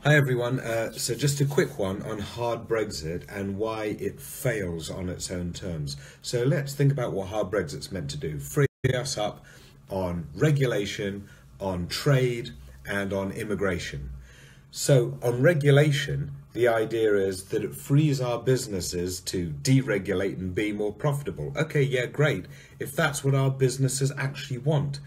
Hi everyone, so just a quick one on hard Brexit and why it fails on its own terms. So let's think about what hard Brexit's meant to do. Free us up on regulation, on trade and on immigration. So on regulation, the idea is that it frees our businesses to deregulate and be more profitable. Okay, yeah, great, if that's what our businesses actually want.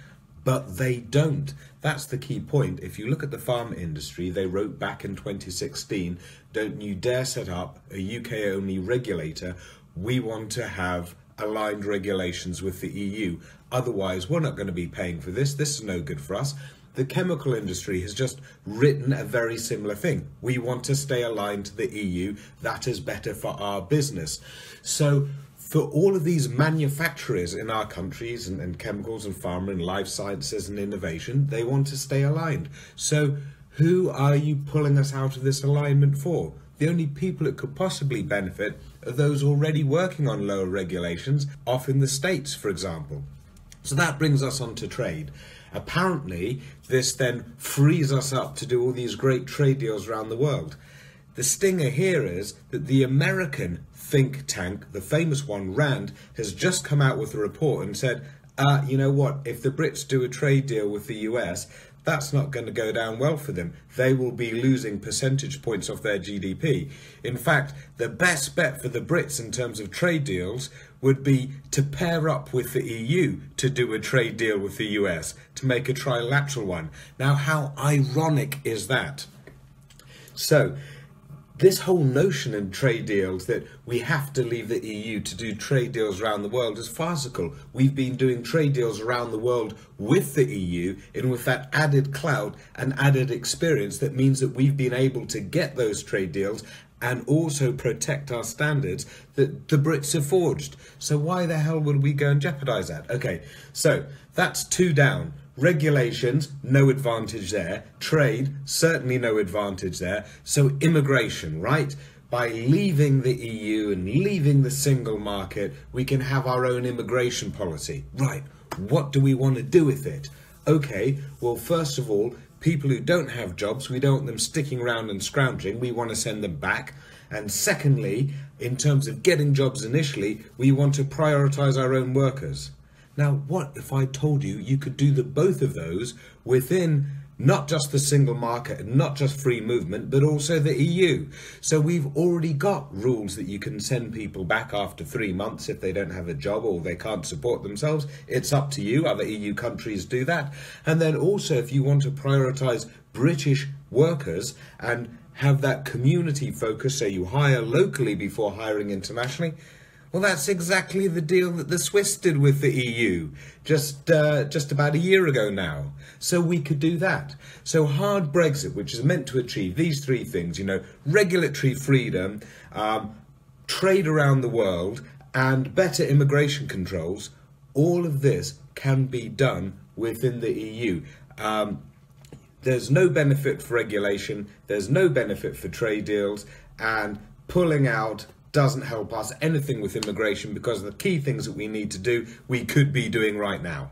But they don't. That's the key point. If you look at the pharma industry, they wrote back in 2016, don't you dare set up a UK-only regulator. We want to have aligned regulations with the EU. Otherwise, we're not going to be paying for this. This is no good for us. The chemical industry has just written a very similar thing. We want to stay aligned to the EU. That is better for our business. So for all of these manufacturers in our countries and chemicals and pharma and life sciences and innovation, they want to stay aligned. So who are you pulling us out of this alignment for? The only people it could possibly benefit are those already working on lower regulations, off in the States, for example. So that brings us on to trade. Apparently, this then frees us up to do all these great trade deals around the world. The stinger here is that the American think tank, the famous one, RAND, has just come out with a report and said, you know what, if the Brits do a trade deal with the US, that's not going to go down well for them. They will be losing percentage points off their GDP. In fact, the best bet for the Brits in terms of trade deals would be to pair up with the EU to do a trade deal with the US, to make a trilateral one. Now, how ironic is that? So, this whole notion in trade deals that we have to leave the EU to do trade deals around the world is farcical. We've been doing trade deals around the world with the EU, and with that added clout and added experience, that means that we've been able to get those trade deals and also protect our standards that the Brits have forged. So why the hell would we go and jeopardize that? Okay, so that's two down. Regulations, no advantage there. Trade, certainly no advantage there. So immigration, right? By leaving the EU and leaving the single market, we can have our own immigration policy. Right, what do we want to do with it? Okay, well, first of all, people who don't have jobs, we don't want them sticking around and scrounging. We want to send them back. And secondly, in terms of getting jobs initially, we want to prioritise our own workers. Now, what if I told you you could do both of those within not just the single market and not just free movement, but also the EU? So we've already got rules that you can send people back after 3 months if they don't have a job or they can't support themselves. It's up to you. Other EU countries do that. And then also, if you want to prioritise British workers and have that community focus, so you hire locally before hiring internationally, well, that's exactly the deal that the Swiss did with the EU just about a year ago now. So we could do that. So hard Brexit, which is meant to achieve these three things, you know, regulatory freedom, trade around the world, and better immigration controls, all of this can be done within the EU. There's no benefit for regulation, there's no benefit for trade deals, and pulling out doesn't help us anything with immigration, because the key things that we need to do, we could be doing right now.